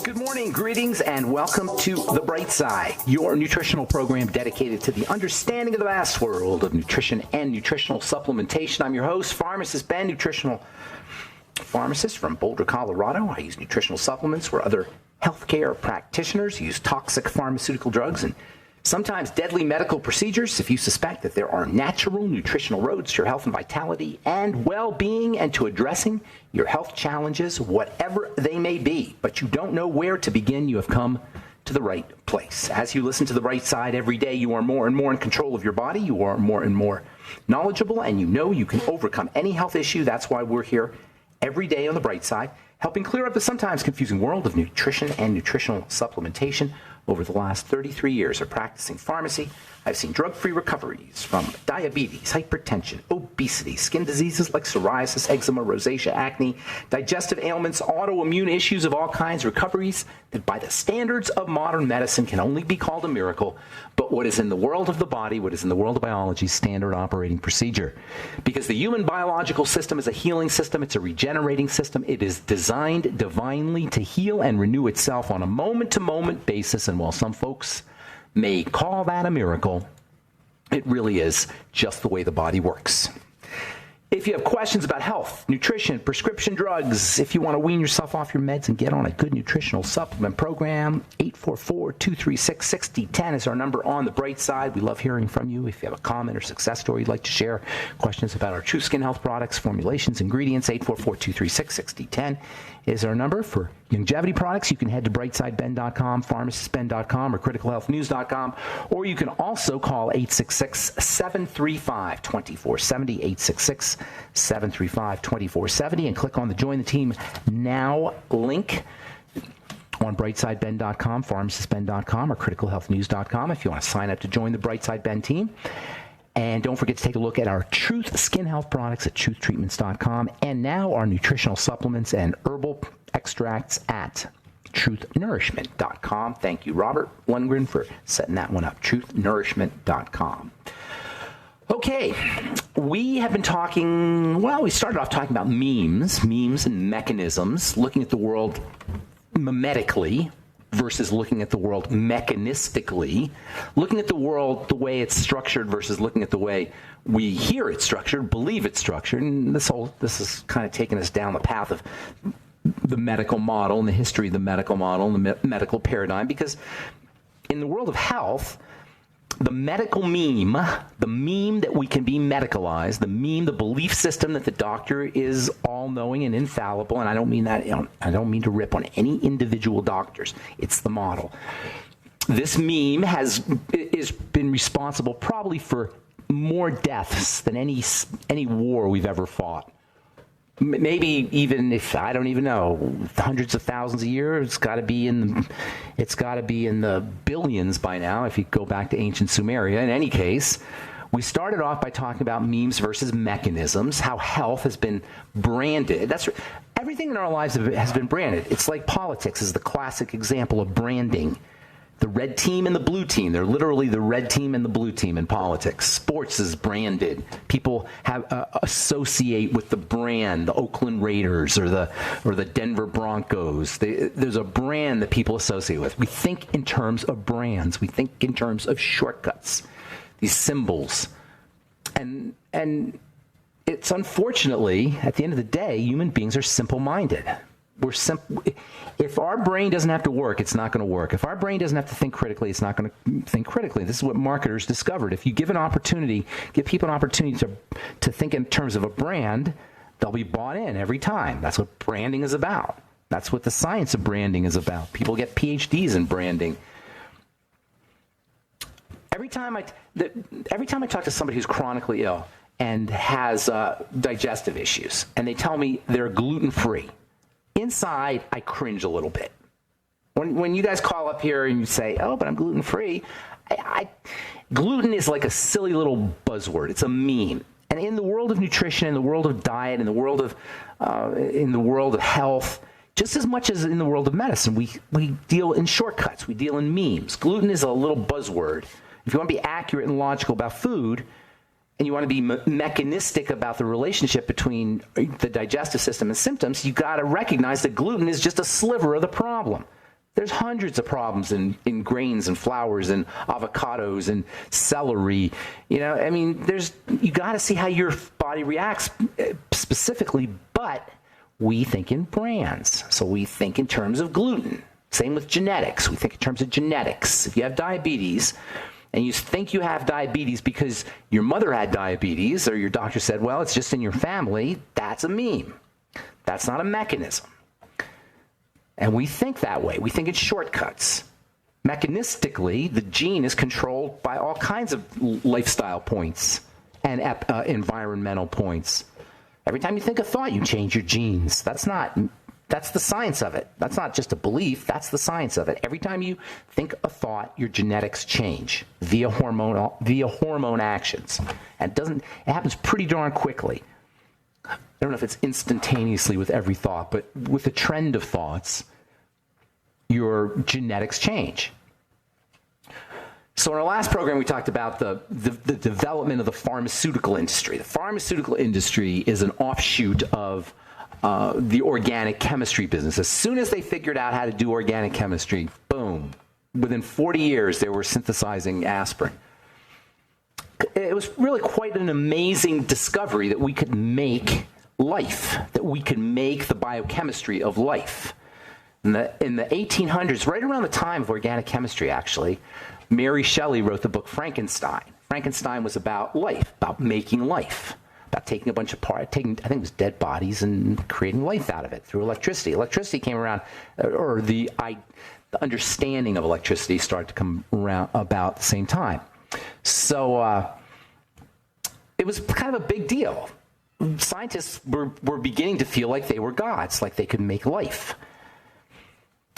Good morning, greetings, and welcome to The Bright Side, your nutritional program dedicated to the understanding of the vast world of nutrition and nutritional supplementation. I'm your host, Pharmacist Ben, nutritional pharmacist from Boulder, Colorado. I use nutritional supplements where other healthcare practitioners use toxic pharmaceutical drugs and sometimes deadly medical procedures. If you suspect that there are natural nutritional roads to your health and vitality and well-being and to addressing your health challenges, whatever they may be, but you don't know where to begin, you have come to the right place. As you listen to The Bright Side every day, you are more and more in control of your body. You are more and more knowledgeable, and you know you can overcome any health issue. That's why we're here every day on The Bright Side, helping clear up the sometimes confusing world of nutrition and nutritional supplementation. Over the last 33 years of practicing pharmacy, I've seen drug-free recoveries from diabetes, hypertension, obesity, skin diseases like psoriasis, eczema, rosacea, acne, digestive ailments, autoimmune issues of all kinds, recoveries that by the standards of modern medicine can only be called a miracle, but what is in the world of the body, what is in the world of biology, standard operating procedure. Because the human biological system is a healing system, it's a regenerating system, it is designed divinely to heal and renew itself on a moment-to-moment basis, and while some folks may call that a miracle, it really is just the way the body works. If you have questions about health, nutrition, prescription drugs, if you want to wean yourself off your meds and get on a good nutritional supplement program, 844-236-6010 is our number on The Bright Side. We love hearing from you. If you have a comment or success story you'd like to share, questions about our True Skin Health products, formulations, ingredients, 844-236-6010 is our number. For longevity products, you can head to brightsideben.com, pharmacistben.com, or criticalhealthnews.com, or you can also call 866-735-2470, 866-735-2470, and click on the Join the Team Now link on brightsideben.com, pharmacistben.com, or criticalhealthnews.com if you want to sign up to join the Brightside Ben team. And don't forget to take a look at our Truth Skin Health products at truthtreatments.com, and now our nutritional supplements and herbal extracts at truthnourishment.com. Thank you, Robert Lundgren, for setting that one up, truthnourishment.com. Okay, we have been talking, we started off talking about memes and mechanisms, looking at the world mimetically versus looking at the world mechanistically, looking at the world the way it's structured versus looking at the way we hear it's structured, believe it's structured. And this is kind of taking us down the path of the medical model and the history of the medical model and the medical paradigm, because in the world of health, the medical meme, the meme that we can be medicalized, the meme, the belief system that the doctor is all-knowing and infallible, and I don't mean that, I don't mean to rip on any individual doctors. It's the model. This meme has been responsible probably for more deaths than any war we've ever fought. Maybe even if I don't even know, hundreds of thousands a year. It's got to be in the billions by now. If you go back to ancient Sumeria. In any case, we started off by talking about memes versus mechanisms. How health has been branded. Everything in our lives has been branded. It's like politics is the classic example of branding. The red team and the blue team. They're literally the red team and the blue team in politics. Sports is branded. People associate with the brand, the Oakland Raiders or the Denver Broncos. There's a brand that people associate with. We think in terms of brands. We think in terms of shortcuts, these symbols. And it's unfortunately, at the end of the day, human beings are simple-minded. If our brain doesn't have to work, it's not going to work. If our brain doesn't have to think critically, it's not going to think critically. This is what marketers discovered. If you give people an opportunity to think in terms of a brand, they'll be bought in every time. That's what branding is about. That's what the science of branding is about. People get PhDs in branding. Every time I talk to somebody who's chronically ill and has digestive issues, and they tell me they're gluten-free, inside, I cringe a little bit. When you guys call up here and you say, "Oh, but I'm gluten-free," gluten is like a silly little buzzword. It's a meme. And in the world of nutrition, in the world of diet, in the world of health, just as much as in the world of medicine, we deal in shortcuts. We deal in memes. Gluten is a little buzzword. If you want to be accurate and logical about food, and you want to be mechanistic about the relationship between the digestive system and symptoms, you got to recognize that gluten is just a sliver of the problem. There's hundreds of problems in grains and flours and avocados and celery. You got to see how your body reacts specifically, but we think in brands. So we think in terms of gluten. Same with genetics. We think in terms of genetics. If you have diabetes and you think you have diabetes because your mother had diabetes or your doctor said, well, it's just in your family, that's a meme. That's not a mechanism. And we think that way. We think in shortcuts. Mechanistically, the gene is controlled by all kinds of lifestyle points and environmental points. Every time you think a thought, you change your genes. That's the science of it. That's not just a belief. That's the science of it. Every time you think a thought, your genetics change via hormone actions. And it happens pretty darn quickly. I don't know if it's instantaneously with every thought, but with the trend of thoughts, your genetics change. So in our last program, we talked about the development of the pharmaceutical industry. The pharmaceutical industry is an offshoot of the organic chemistry business. As soon as they figured out how to do organic chemistry, boom, within 40 years, they were synthesizing aspirin. It was really quite an amazing discovery that we could make life, that we could make the biochemistry of life. In the 1800s, right around the time of organic chemistry, actually, Mary Shelley wrote the book Frankenstein. Frankenstein was about life, about making life, about taking a bunch of I think it was dead bodies and creating life out of it through electricity. Electricity came around, or the understanding of electricity started to come around about the same time. So it was kind of a big deal. Scientists were beginning to feel like they were gods, like they could make life.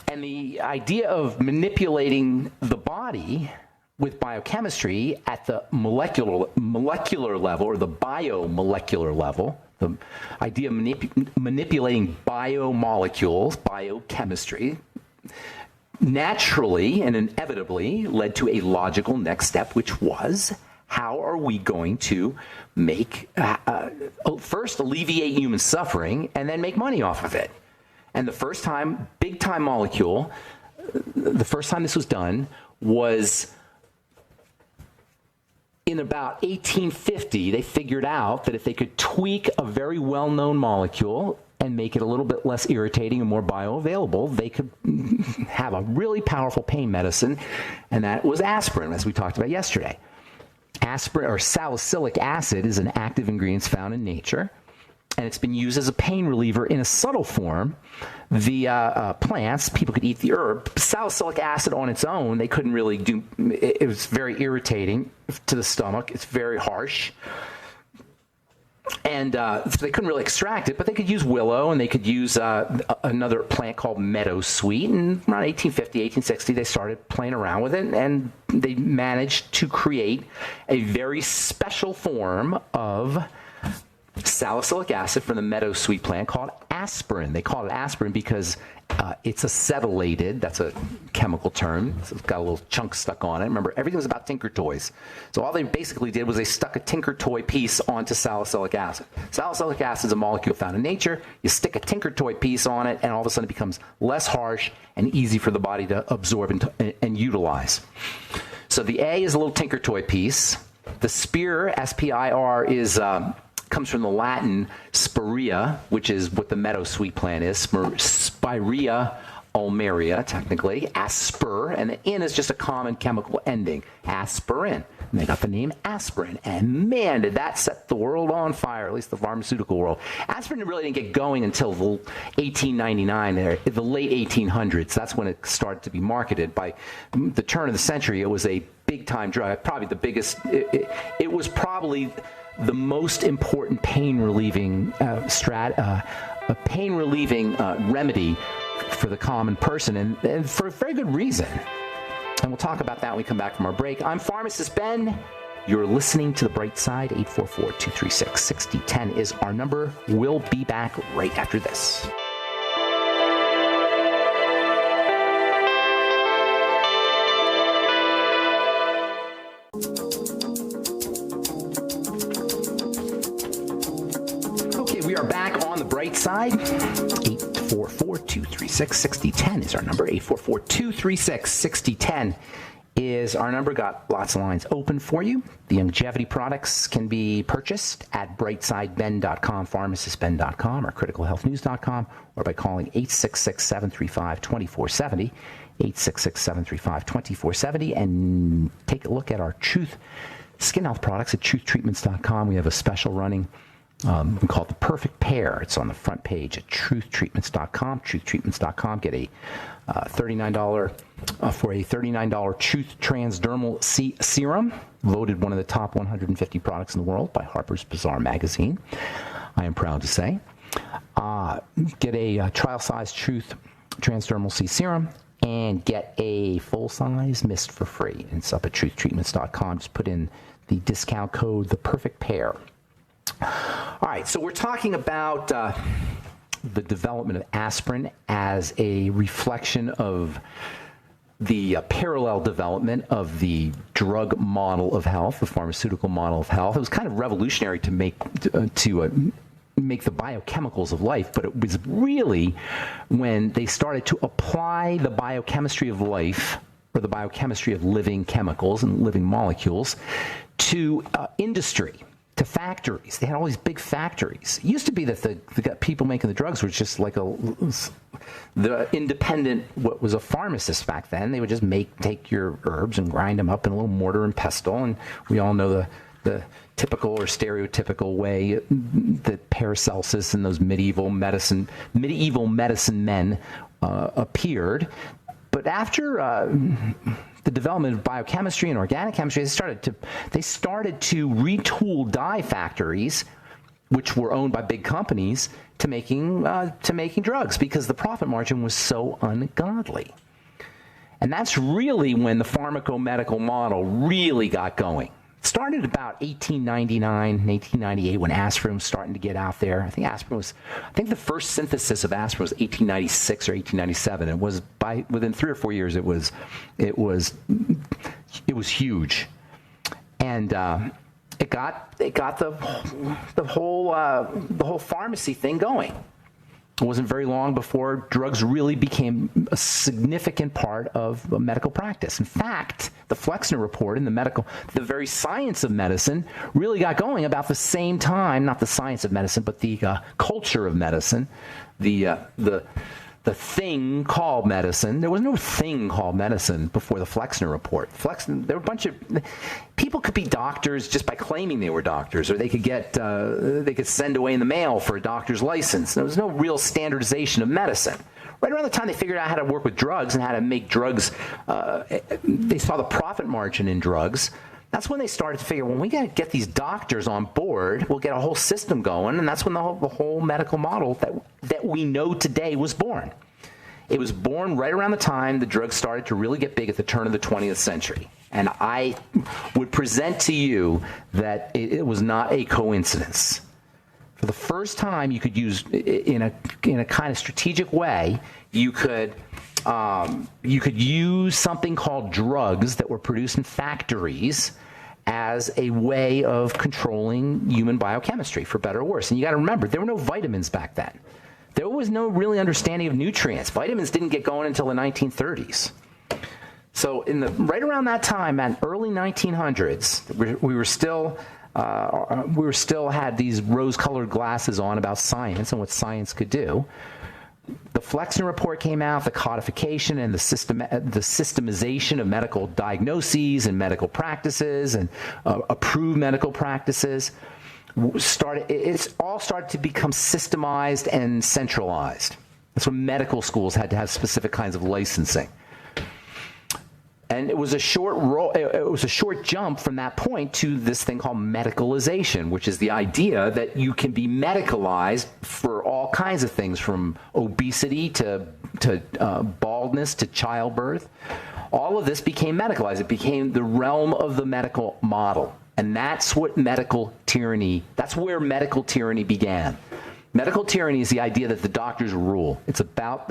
And the idea of manipulating the body with biochemistry at the molecular level, or the biomolecular level, the idea of manipulating biomolecules, biochemistry, naturally and inevitably led to a logical next step, which was, how are we going to make, first alleviate human suffering and then make money off of it? And the first time, big time molecule, the first time this was done was in about 1850. They figured out that if they could tweak a very well-known molecule and make it a little bit less irritating and more bioavailable, they could have a really powerful pain medicine, and that was aspirin, as we talked about yesterday. Aspirin, or salicylic acid, is an active ingredient found in nature, and it's been used as a pain reliever in a subtle form via plants. People could eat the herb. Salicylic acid on its own, they couldn't really do. It was very irritating to the stomach. It's very harsh. And so they couldn't really extract it, but they could use willow, and they could use another plant called meadowsweet. And around 1850, 1860, they started playing around with it, and they managed to create a very special form of salicylic acid from the meadowsweet plant called aspirin. They call it aspirin because it's acetylated. That's a chemical term. So it's got a little chunk stuck on it. Remember, everything was about Tinker Toys. So all they basically did was they stuck a Tinker Toy piece onto salicylic acid. Salicylic acid is a molecule found in nature. You stick a Tinker Toy piece on it, and all of a sudden it becomes less harsh and easy for the body to absorb and utilize. So the A is a little Tinker Toy piece. The spir, S-P-I-R, comes from the Latin spirea, which is what the meadowsweet plant is. Spirea ulmaria, technically. Asper, and the in is just a common chemical ending. Aspirin. And they got the name aspirin. And man, did that set the world on fire, at least the pharmaceutical world. Aspirin really didn't get going until 1899, the late 1800s. That's when it started to be marketed. By the turn of the century, it was a big-time drug, probably the biggest. It was probably the most important pain-relieving remedy for the common person, and for a very good reason. And we'll talk about that when we come back from our break. I'm Pharmacist Ben. You're listening to The Bright Side. 844-236-6010 is our number. We'll be back right after this. Brightside. 844-236-6010 is our number. 844-236-6010 is our number. Got lots of lines open for you. The longevity products can be purchased at brightsideben.com, pharmacistben.com, or criticalhealthnews.com, or by calling 866-735-2470, 866-735-2470, and take a look at our Truth Skin Health products at truthtreatments.com. We have a special running called The Perfect Pair. It's on the front page at truthtreatments.com, truthtreatments.com. Get a $39 for a $39 Truth Transdermal Serum, voted one of the top 150 products in the world by Harper's Bazaar magazine, I am proud to say. Get a trial-size Truth Transdermal C Serum and get a full-size mist for free. It's up at truthtreatments.com. Just put in the discount code, The Perfect Pair. All right, so we're talking about the development of aspirin as a reflection of the parallel development of the drug model of health, the pharmaceutical model of health. It was kind of revolutionary to make the biochemicals of life, but it was really when they started to apply the biochemistry of life, or the biochemistry of living chemicals and living molecules, to industry, to factories. They had all these big factories. It used to be that the people making the drugs were just like the independent, what was a pharmacist back then. They would just take your herbs and grind them up in a little mortar and pestle, and we all know the typical or stereotypical way that Paracelsus and those medieval medicine men appeared. But after the development of biochemistry and organic chemistry, they started to retool dye factories, which were owned by big companies, to making drugs, because the profit margin was so ungodly. And that's really when the pharmacomedical model really got going. It started about 1899, 1898, when aspirin was starting to get out there. I think the first synthesis of aspirin was 1896 or 1897. It was within 3 or 4 years. It was huge, and it got the whole pharmacy thing going. It wasn't very long before drugs really became a significant part of medical practice. In fact, the Flexner Report in the very science of medicine really got going about the same time, not the science of medicine, but the culture of medicine, the thing called medicine. There was no thing called medicine before the Flexner Report. There were a bunch of people could be doctors just by claiming they were doctors, or they could send away in the mail for a doctor's license. There was no real standardization of medicine. Right around the time they figured out how to work with drugs and how to make drugs, they saw the profit margin in drugs. That's when they started to figure, when we got to get these doctors on board, we'll get a whole system going, and that's when the whole medical model that we know today was born. It was born right around the time the drugs started to really get big at the turn of the 20th century. And I would present to you that it was not a coincidence. For the first time, you could use, in a kind of strategic way, you could use something called drugs that were produced in factories as a way of controlling human biochemistry, for better or worse. And you got to remember, there were no vitamins back then. There was no really understanding of nutrients. Vitamins didn't get going until the 1930s. So right around that time, at early 1900s, we were still had these rose-colored glasses on about science and what science could do. The Flexner Report came out, the codification and the systemization of medical diagnoses and medical practices and approved medical practices. It's all started to become systemized and centralized. That's when medical schools had to have specific kinds of licensing. And it was a short jump from that point to this thing called medicalization, which is the idea that you can be medicalized for all kinds of things, from obesity to baldness to childbirth. All of this became medicalized. It became the realm of the medical model. And that's where medical tyranny began. Medical tyranny is the idea that the doctors rule. It's about,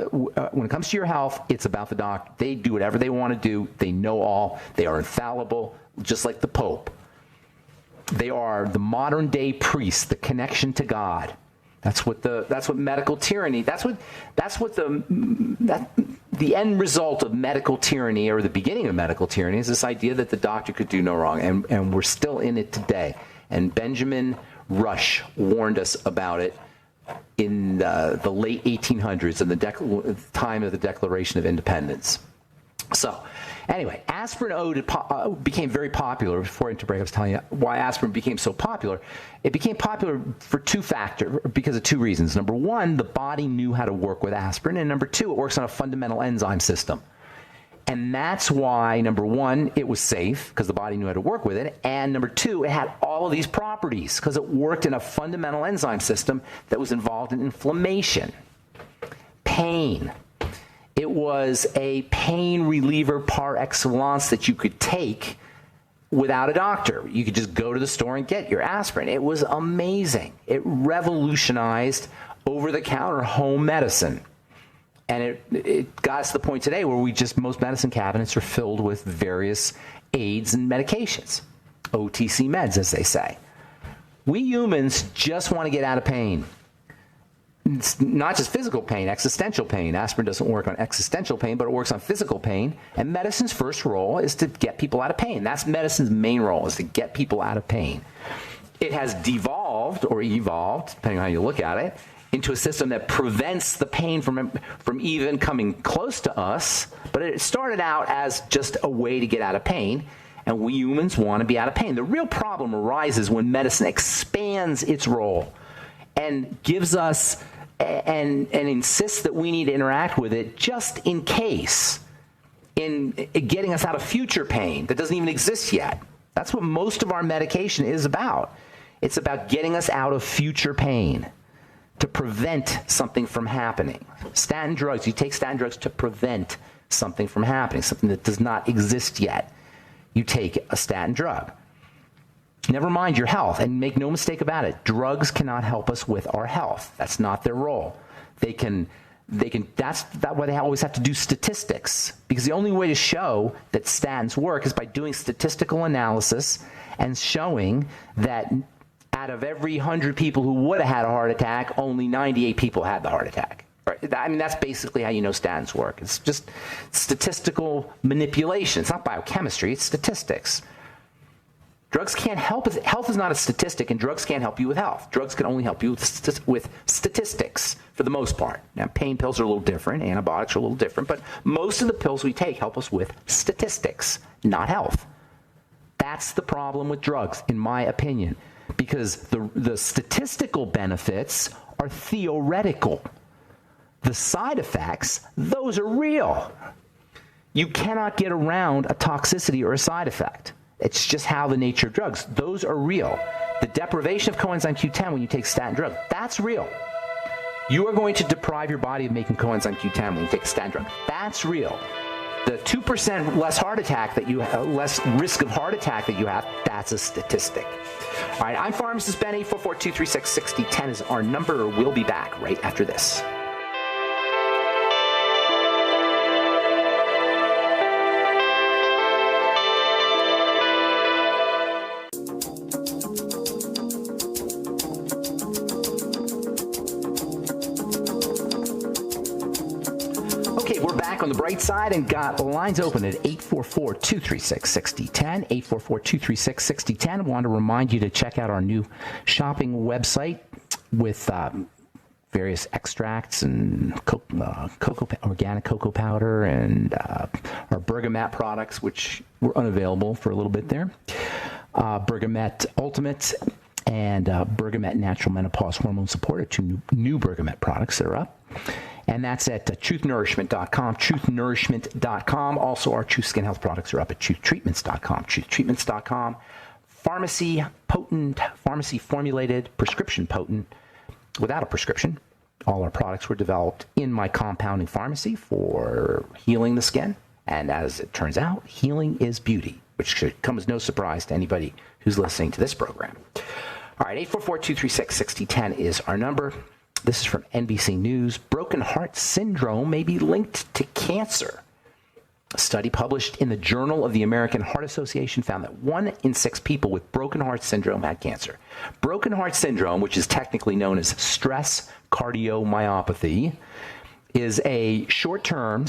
when it comes to your health, it's about the doctor. They do whatever they want to do. They know all. They are infallible, just like the Pope. They are the modern day priest, the connection to God. That's what medical tyranny. That's what the end result of medical tyranny, or the beginning of medical tyranny, is this idea that the doctor could do no wrong, and we're still in it today. And Benjamin Rush warned us about it in the late 1800s, in the time of the Declaration of Independence. So, anyway, aspirin became very popular. Before I break, I was telling you why aspirin became so popular. It became popular because of two reasons. Number one, the body knew how to work with aspirin, and number two, it works on a fundamental enzyme system. And that's why, number one, it was safe, because the body knew how to work with it, and number two, it had all of these properties, because it worked in a fundamental enzyme system that was involved in inflammation, pain. It was a pain reliever par excellence that you could take without a doctor. You could just go to the store and get your aspirin. It was amazing. It revolutionized over-the-counter home medicine. And it got us to the point today where most medicine cabinets are filled with various aids and medications, OTC meds, as they say. We humans just want to get out of pain. It's not just physical pain, existential pain. Aspirin doesn't work on existential pain, but it works on physical pain. And medicine's first role is to get people out of pain. That's medicine's main role, is to get people out of pain. It has devolved, or evolved, depending on how you look at it, into a system that prevents the pain from even coming close to us. But it started out as just a way to get out of pain, and we humans want to be out of pain. The real problem arises when medicine expands its role and gives us and insists that we need to interact with it just in case, in getting us out of future pain that doesn't even exist yet. That's what most of our medication is about. It's about getting us out of future pain, to prevent something from happening. Statin drugs, you take statin drugs to prevent something from happening, something that does not exist yet. You take a statin drug. Never mind your health, and make no mistake about it, drugs cannot help us with our health. That's not their role. That's why they always have to do statistics, because the only way to show that statins work is by doing statistical analysis and showing that out of every 100 people who would have had a heart attack, only 98 people had the heart attack. Right? I mean, that's basically how you know statins work. It's just statistical manipulation. It's not biochemistry, it's statistics. Drugs can't help us. Health is not a statistic, and drugs can't help you with health. Drugs can only help you with statistics for the most part. Now, pain pills are a little different. Antibiotics are a little different. But most of the pills we take help us with statistics, not health. That's the problem with drugs, in my opinion, because the statistical benefits are theoretical. The side effects, those are real. You cannot get around a toxicity or a side effect. It's just how the nature of drugs. Those are real. The deprivation of coenzyme Q10 when you take statin drug, that's real. You are going to deprive your body of making coenzyme Q10 when you take a statin drug. That's real. The 2% less heart attack that you have, less risk of heart attack that you have, that's a statistic. All right, I'm Pharmacist Ben. 844-236-6010 is our number. We'll be back right after this. On the bright side, and got lines open at 844-236-6010, 844-236-6010. I want to remind you to check out our new shopping website with various extracts and organic cocoa powder and our Bergamat products, which were unavailable for a little bit there. Bergamat Ultimate and Bergamat Natural Menopause Hormone Support are two new Bergamat products that are up. And that's at truthnourishment.com, truthnourishment.com. Also, our Truth Skin Health products are up at truthtreatments.com, truthtreatments.com. Pharmacy potent, pharmacy formulated, prescription potent, without a prescription. All our products were developed in my compounding pharmacy for healing the skin. And as it turns out, healing is beauty, which should come as no surprise to anybody who's listening to this program. All right, 844-236-6010 is our number. This is from NBC News. Broken heart syndrome may be linked to cancer. A study published in the Journal of the American Heart Association found that 1 in 6 people with broken heart syndrome had cancer. Broken heart syndrome, which is technically known as stress cardiomyopathy, is a short-term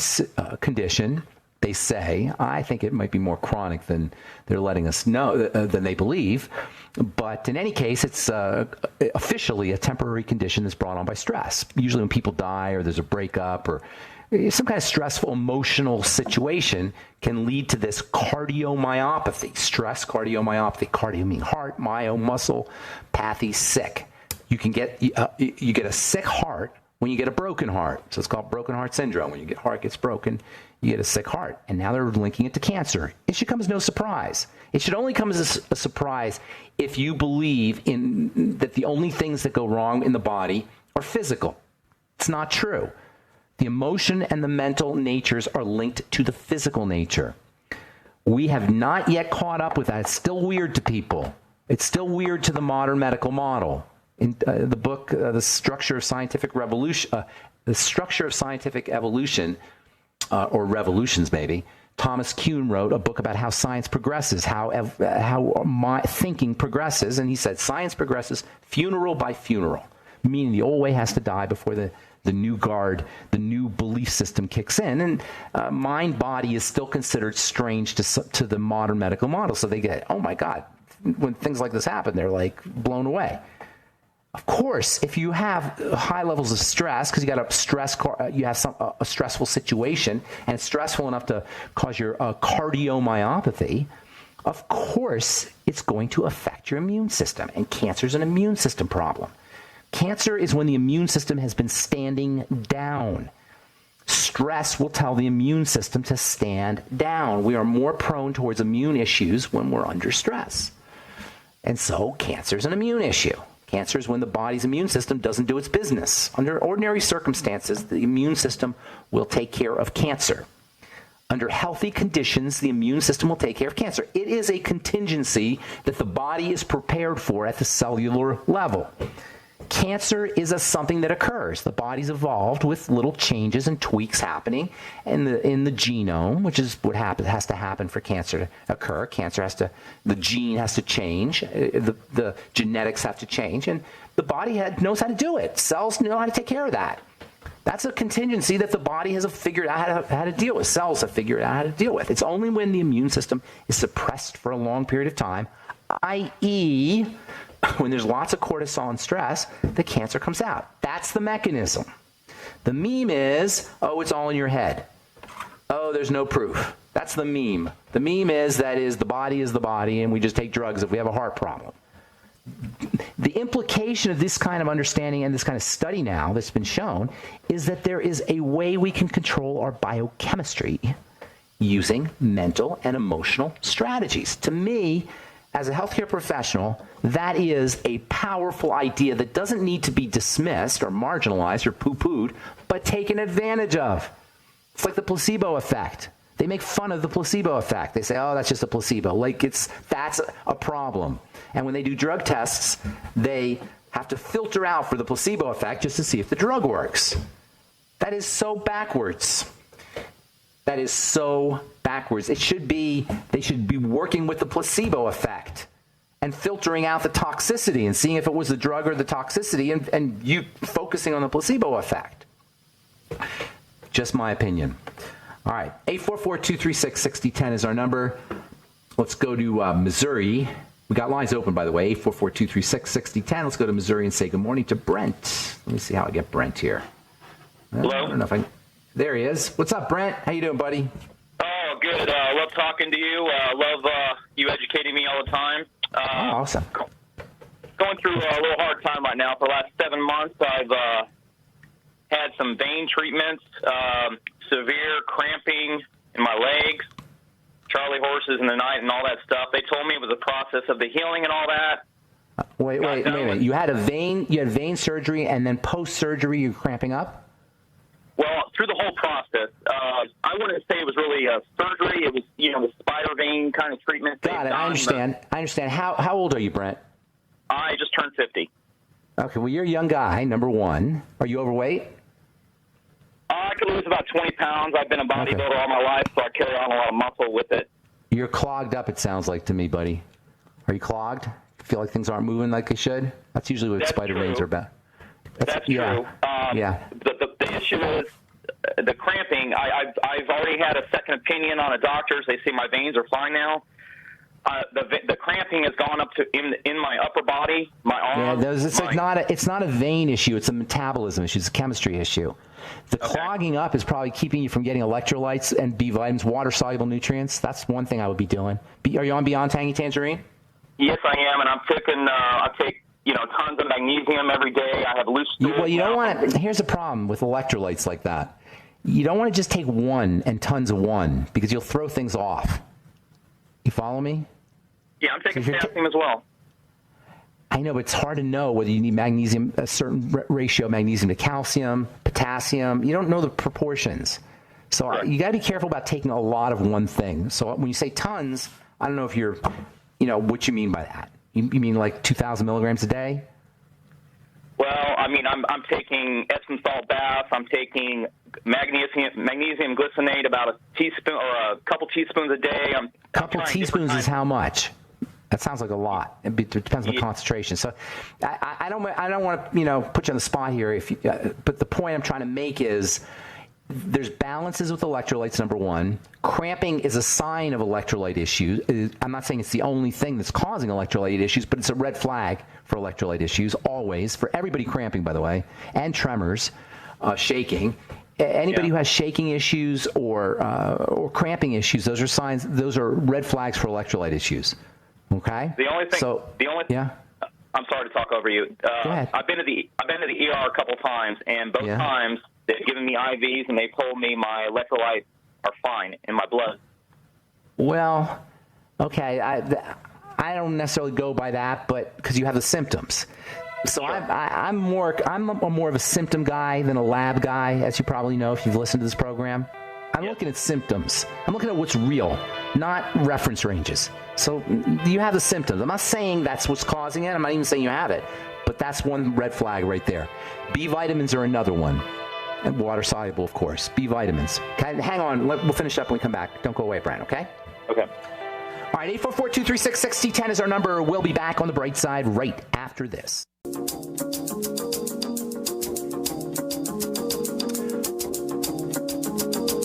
condition. They say, I think it might be more chronic than they're letting us know, than they believe. But in any case, it's officially a temporary condition that's brought on by stress. Usually when people die or there's a breakup or some kind of stressful emotional situation can lead to this cardiomyopathy. Stress cardiomyopathy. Cardio meaning heart, myo, muscle, pathy, sick. You can get you get a sick heart when you get a broken heart. So it's called broken heart syndrome. When your heart gets broken, you get a sick heart. And now they're linking it to cancer. It should come as no surprise. It should only come as a surprise if you believe in that the only things that go wrong in the body are physical. It's not true. The emotion and the mental natures are linked to the physical nature. We have not yet caught up with that. It's still weird to people. It's still weird to the modern medical model. In the book, The Structure of Scientific Revolution, or Revolutions maybe, Thomas Kuhn wrote a book about how science progresses, how my thinking progresses. And he said science progresses funeral by funeral, meaning the old way has to die before the new guard, the new belief system kicks in. And mind-body is still considered strange to the modern medical model. So they get, oh my God, when things like this happen, they're like blown away. Of course, if you have high levels of stress, because you have a stressful situation, and it's stressful enough to cause your cardiomyopathy, of course, it's going to affect your immune system. And cancer is an immune system problem. Cancer is when the immune system has been standing down. Stress will tell the immune system to stand down. We are more prone towards immune issues when we're under stress. And so cancer is an immune issue. Cancer is when the body's immune system doesn't do its business. Under ordinary circumstances, the immune system will take care of cancer. Under healthy conditions, the immune system will take care of cancer. It is a contingency that the body is prepared for at the cellular level. Cancer is something that occurs. The body's evolved with little changes and tweaks happening in the genome, which is what has to happen for cancer to occur. The gene has to change, the genetics have to change, and the body knows how to do it. Cells know how to take care of that. That's a contingency that the body has figured out how to deal with. Cells have figured out how to deal with. It's only when the immune system is suppressed for a long period of time, i.e., when there's lots of cortisol and stress, the cancer comes out. That's the mechanism. The meme is, oh, it's all in your head. Oh, there's no proof. That's the meme. The meme is the body, and we just take drugs if we have a heart problem. The implication of this kind of understanding and this kind of study now that's been shown is that there is a way we can control our biochemistry using mental and emotional strategies. To me, as a healthcare professional, that is a powerful idea that doesn't need to be dismissed or marginalized or poo-pooed, but taken advantage of. It's like the placebo effect. They make fun of the placebo effect. They say, oh, that's just a placebo. That's a problem. And when they do drug tests, they have to filter out for the placebo effect just to see if the drug works. That is so backwards. That is so backwards. They should be working with the placebo effect and filtering out the toxicity and seeing if it was the drug or the toxicity and you focusing on the placebo effect. Just my opinion. All right, 844-236-6010 is our number. Let's go to Missouri. We got lines open, by the way, 844-236-6010. Let's go to Missouri and say good morning to Brent. Let me see how I get Brent here. Hello? I don't know if I... There he is. What's up, Brent? How you doing, buddy? Oh, good. Love talking to you. Love you educating me all the time. Awesome. Going through a little hard time right now. For the last 7 months, I've had some vein treatments, severe cramping in my legs, Charlie horses in the night and all that stuff. They told me it was a process of the healing and all that. Wait a minute. You had vein surgery, and then post-surgery you're cramping up? Well, through the whole process, I wouldn't say it was really a surgery. It was, the spider vein kind of treatment. Got it. I understand. How old are you, Brent? I just turned 50. Okay, well, you're a young guy, number one. Are you overweight? I could lose about 20 pounds. I've been a bodybuilder all my life, so I carry on a lot of muscle with it. You're clogged up, it sounds like to me, buddy. Are you clogged? Feel like things aren't moving like they should? That's usually what spider veins are about. That's true. Yeah. The issue is the cramping. I've already had a second opinion on a doctor's. They say my veins are fine now. The cramping has gone up to in my upper body, my arm. Yeah, it's not a vein issue. It's a metabolism issue. It's a chemistry issue. The clogging up is probably keeping you from getting electrolytes and B vitamins, water-soluble nutrients. That's one thing I would be doing. Are you on Beyond Tangy Tangerine? Yes, I am, and I'm taking. I take tons of magnesium every day. I have loose stools. Well, you don't want to. Here's the problem with electrolytes like that. You don't want to just take one and tons of one because you'll throw things off. You follow me? Yeah, I'm taking potassium as well. I know, but it's hard to know whether you need magnesium, a certain ratio of magnesium to calcium, potassium. You don't know the proportions. So you got to be careful about taking a lot of one thing. So when you say tons, I don't know if you're, what you mean by that. You mean like 2,000 milligrams a day? Well, I mean, I'm taking Epsom salt bath. I'm taking magnesium glycinate, about a teaspoon or a couple teaspoons a day. Couple teaspoons is how much? That sounds like a lot. It depends on the concentration. So I don't want to put you on the spot here. But the point I'm trying to make is there's balances with electrolytes. Number one, cramping is a sign of electrolyte issues. I'm not saying it's the only thing that's causing electrolyte issues, but it's a red flag for electrolyte issues always for everybody cramping, by the way, and tremors, shaking. Anybody who has shaking issues or cramping issues, those are signs. Those are red flags for electrolyte issues. Okay. The only thing. Yeah. I'm sorry to talk over you. Go ahead. I've been to the ER a couple times, and both times they've given me IVs, and they told me my electrolytes are fine in my blood. Well, okay. I don't necessarily go by that, but because you have the symptoms. So sure. I'm more of a symptom guy than a lab guy, as you probably know if you've listened to this program. I'm looking at symptoms. I'm looking at what's real, not reference ranges. So you have the symptoms. I'm not saying that's what's causing it. I'm not even saying you have it. But that's one red flag right there. B vitamins are another one. And water soluble, of course. B vitamins. Okay, hang on. We'll finish up when we come back. Don't go away, Brian, okay? Okay. All right, 844-236-6010 is our number. We'll be back on the bright side right after this.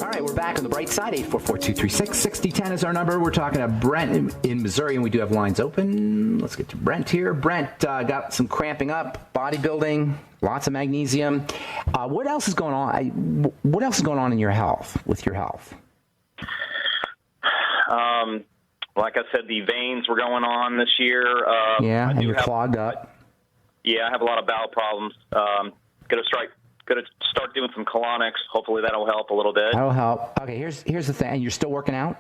All right, we're back on the bright side. 844-236-6010 is our number. We're talking to Brent in Missouri, and we do have lines open. Let's get to Brent here. Brent got some cramping up, bodybuilding, lots of magnesium. What else is going on? What else is going on in your health, with your health? Like I said, the veins were going on this year. And you're clogged up. Yeah, I have a lot of bowel problems. Going to start doing some colonics. Hopefully that'll help a little bit. That'll help. Okay, here's the thing. You're still working out?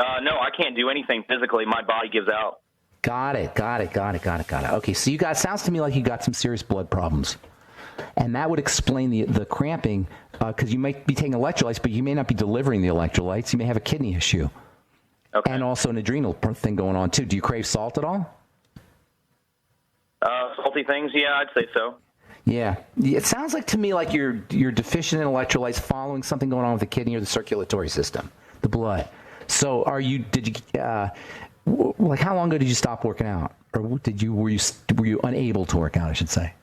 No, I can't do anything physically. My body gives out. Got it. Okay, so sounds to me like you got some serious blood problems. And that would explain the cramping, because you might be taking electrolytes, but you may not be delivering the electrolytes. You may have a kidney issue. Okay. And also an adrenal thing going on, too. Do you crave salt at all? Salty things, yeah, I'd say so. Yeah. It sounds like to me like you're deficient in electrolytes following something going on with the kidney or the circulatory system, the blood. So how long ago did you stop working out? Or were you unable to work out, I should say?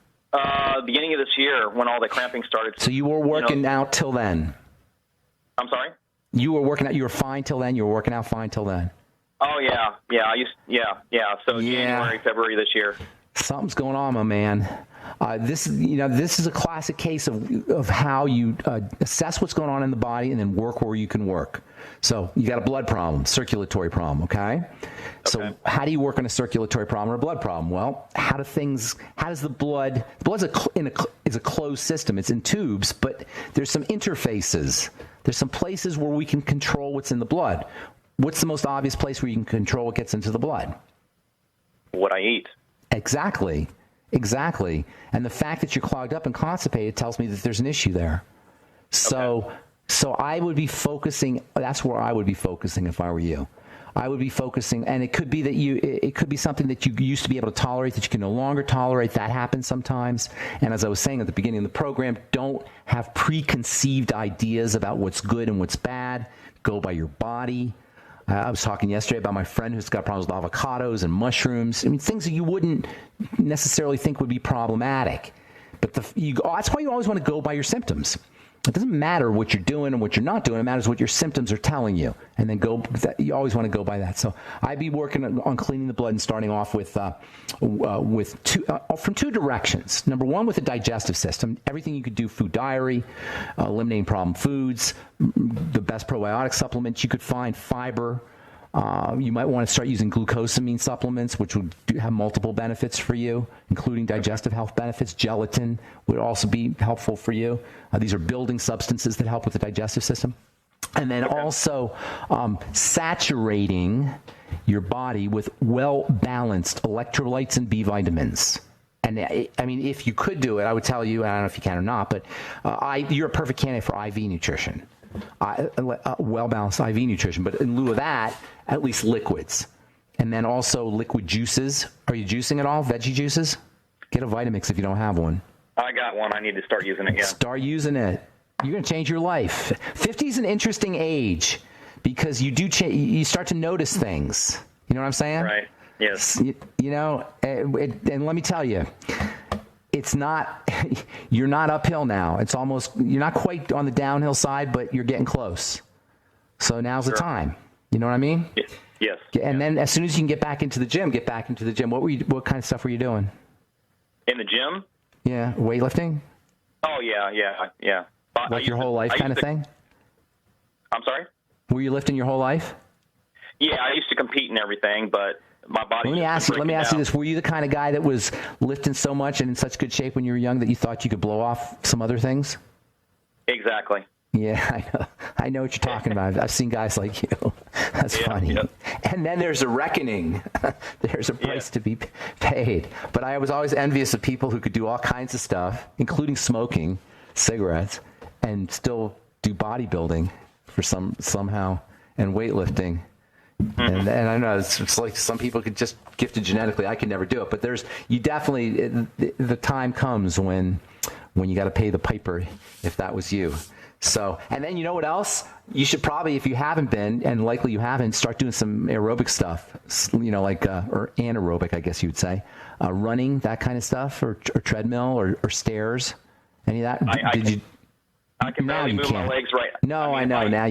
Beginning of this year when all the cramping started. So you were working out till then? I'm sorry? You were working out, you were fine till then? You were working out fine till then? Oh, yeah. So January, February this year. Something's going on, my man. This is a classic case of how you assess what's going on in the body and then work where you can work. So you got a blood problem, circulatory problem, okay? So how do you work on a circulatory problem or a blood problem? Well, how does the blood's is a closed system. It's in tubes, but there's some interfaces. There's some places where we can control what's in the blood. What's the most obvious place where you can control what gets into the blood? What I eat. Exactly. And the fact that you're clogged up and constipated tells me that there's an issue there. So I would be focusing, that's where I would be focusing if I were you. I would be focusing, and it could be that it could be something that you used to be able to tolerate that you can no longer tolerate. That happens sometimes. And as I was saying at the beginning of the program, don't have preconceived ideas about what's good and what's bad. Go by your body. I was talking yesterday about my friend who's got problems with avocados and mushrooms. I mean, things that you wouldn't necessarily think would be problematic. But that's why you always want to go by your symptoms. It doesn't matter what you're doing and what you're not doing. It matters what your symptoms are telling you. And then you always want to go by that. So I'd be working on cleaning the blood and starting off with from two directions. Number one, with the digestive system. Everything you could do, food diary, eliminating problem foods, the best probiotic supplements you could find, fiber. You might want to start using glucosamine supplements, which would have multiple benefits for you, including digestive health benefits. Gelatin would also be helpful for you. These are building substances that help with the digestive system. And then also saturating your body with well-balanced electrolytes and B vitamins. And I mean, if you could do it, I would tell you, I don't know if you can or not, but you're a perfect candidate for IV nutrition. Well-balanced IV nutrition, but in lieu of that, at least liquids. And then also liquid juices. Are you juicing at all? Veggie juices? Get a Vitamix if you don't have one. I got one. I need to start using it, yeah. Start using it. You're going to change your life. 50 is an interesting age because you start to notice things. You know what I'm saying? Right. Yes. And let me tell you, it's not, you're not uphill now. It's almost, you're not quite on the downhill side, but you're getting close. So now's the time. You know what I mean? Yes. And then as soon as you can get back into the gym, get back into the gym. What kind of stuff were you doing? In the gym? Yeah. Weightlifting? Oh, yeah. Like your whole life kind of thing? I'm sorry? Were you lifting your whole life? Yeah, I used to compete and everything, but my body. Let me ask you this: were you the kind of guy that was lifting so much and in such good shape when you were young that you thought you could blow off some other things? Exactly. Yeah, I know what you're talking about. I've seen guys like you. That's funny. Yep. And then there's a reckoning. There's a price to be paid. But I was always envious of people who could do all kinds of stuff, including smoking cigarettes, and still do bodybuilding for somehow and weightlifting. And I know it's like some people could just gifted genetically. I could never do it, but the time comes when you got to pay the piper if that was you. So, and then you know what else? You should probably, if you haven't been, and likely you haven't, start doing some aerobic stuff, or anaerobic, I guess you would say, running, that kind of stuff, or treadmill or stairs. Any of that? I can barely move my legs right. No, I know. Now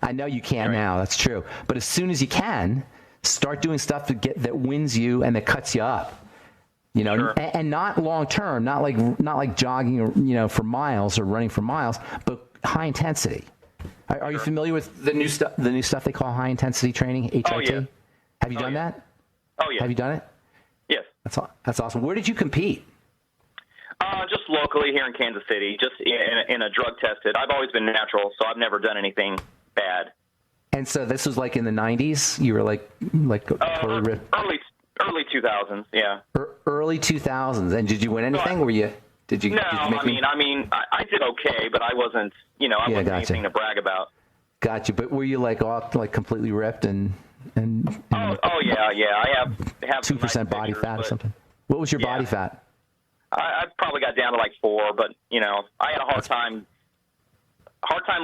I know you can now. That's true. But as soon as you can, start doing stuff that wins you and that cuts you up. Sure. And not long term, not like jogging or for miles or running for miles, but high intensity. Are you familiar with the new stuff they call high intensity training, HIT? Oh, yeah. Have you done that? Oh yeah. Have you done it? Yes. That's awesome. Where did you compete? Just locally here in Kansas City, just in a drug tested. I've always been natural, so I've never done anything bad. And so this was like in the 90s? You were like totally ripped? Early 2000s, yeah. Early 2000s. And did you win anything? No, Were you? Did you? No, I did okay, but I wasn't. I wasn't anything to brag about. Gotcha. But were you like completely ripped and Oh yeah. I have 2% body fat or something. What was your body fat? I probably got down to like 4, but I had a hard time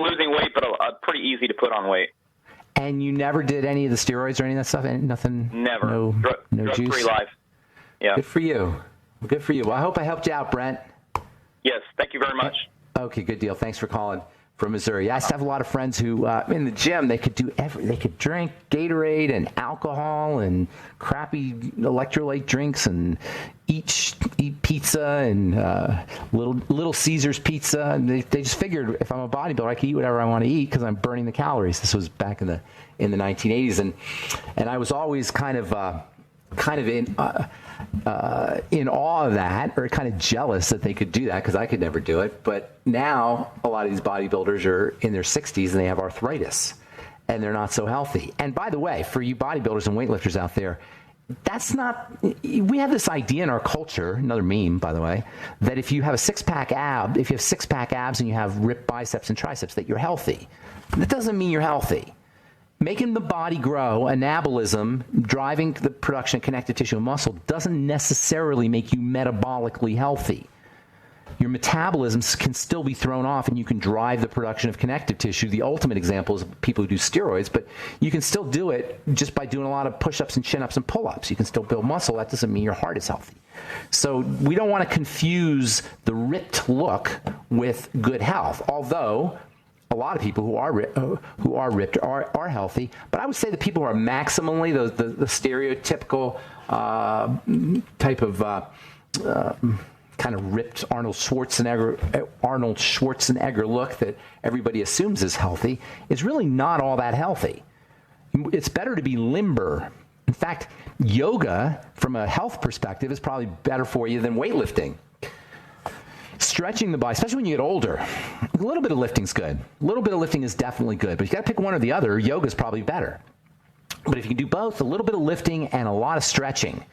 losing weight, but pretty easy to put on weight. And you never did any of the steroids or any of that stuff? Nothing? Never. No juice? Drug-free life. Yeah. Good for you. Well, I hope I helped you out, Brent. Yes. Thank you very much. Okay, good deal. Thanks for calling from Missouri. I used to have a lot of friends who, in the gym, they could do they could drink Gatorade and alcohol and crappy electrolyte drinks and eat pizza and Little Caesars pizza. And they just figured if I'm a bodybuilder, I can eat whatever I want to eat because I'm burning the calories. This was back in the 1980s, and I was always kind of in awe of that, or kind of jealous that they could do that because I could never do it. But now a lot of these bodybuilders are in their 60s and they have arthritis and they're not so healthy. And by the way, for you bodybuilders and weightlifters out there, we have this idea in our culture, another meme, by the way, that if you have six-pack abs and you have ripped biceps and triceps, that you're healthy. That doesn't mean you're healthy. making the body grow, anabolism, driving the production of connective tissue and muscle, doesn't necessarily make you metabolically healthy. Your metabolism can still be thrown off, and you can drive the production of connective tissue. The ultimate example is people who do steroids, but you can still do it just by doing a lot of push-ups and chin-ups and pull-ups. You can still build muscle. That doesn't mean your heart is healthy. So we don't want to confuse the ripped look with good health, although a lot of people who are ripped are healthy. But I would say the people who are maximally the stereotypical type of kind of ripped Arnold Schwarzenegger look that everybody assumes is healthy is really not all that healthy. It's better to be limber. In fact, yoga, from a health perspective, is probably better for you than weightlifting. Stretching the body, especially when you get older, a little bit of lifting's good. A little bit of lifting is definitely good, but you got to pick one or the other. Yoga's probably better. But if you can do both, a little bit of lifting and a lot of stretching,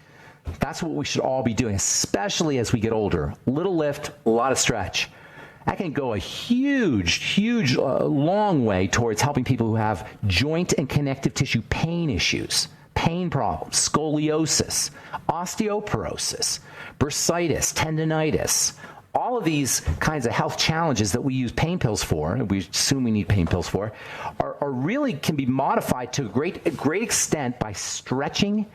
that's what we should all be doing, especially as we get older. Little lift, a lot of stretch. That can go a huge, long way towards helping people who have joint and connective tissue pain issues, pain problems, scoliosis, osteoporosis, bursitis, tendinitis. All of these kinds of health challenges that we use pain pills for, and we assume we need pain pills for, are really can be modified to a great extent by stretching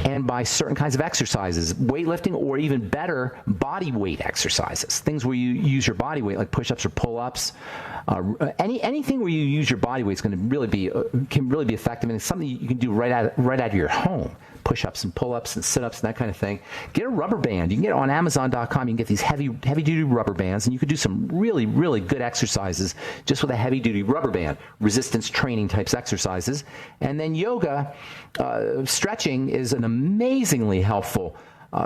and by certain kinds of exercises, weightlifting, or even better, body weight exercises, things where you use your body weight, like push-ups or pull-ups. Anything where you use your body weight is going to really be can really be effective, and it's something you can do right out of your home. Push-ups and pull-ups and sit-ups and that kind of thing. Get a rubber band. You can get it on Amazon.com. You can get these heavy-duty rubber bands, and you can do some really good exercises just with a heavy-duty rubber band, resistance training types exercises. And then yoga, stretching is an amazingly helpful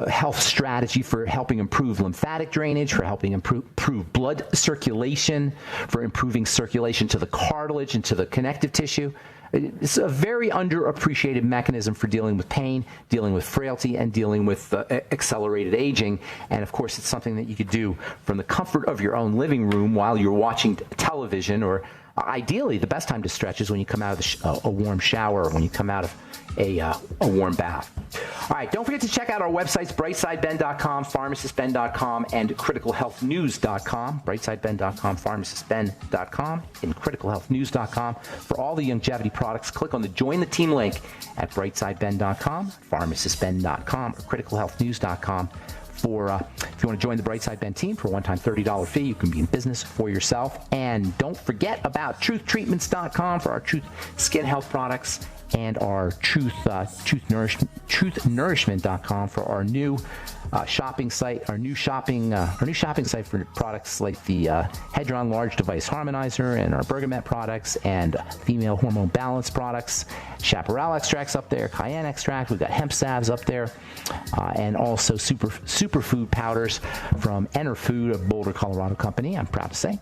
health strategy for helping improve lymphatic drainage, for helping improve blood circulation, for improving circulation to the cartilage and to the connective tissue. It's a very underappreciated mechanism for dealing with pain, dealing with frailty, and dealing with accelerated aging. And of course, it's something that you could do from the comfort of your own living room while you're watching television, or ideally, the best time to stretch is when you come out of a warm shower, or when you come out of a warm bath. All right, don't forget to check out our websites, brightsideben.com, pharmacistben.com, and criticalhealthnews.com. brightsideben.com, pharmacistben.com, and criticalhealthnews.com. For all the longevity products, click on the Join the Team link at brightsideben.com, pharmacistben.com, or criticalhealthnews.com. If you want to join the Brightside Ben team for a one-time $30 fee, you can be in business for yourself. And don't forget about truthtreatments.com for our Truth Skin Health products, and our truthnurishment.com for our new shopping site, our new shopping site for products like the Hedron Large Device Harmonizer, and our Bergamet products, and female hormone balance products, chaparral extracts up there, cayenne extract. We've got hemp salves up there, and also superfood powders from Enter Food of Boulder, Colorado company, I'm proud to say.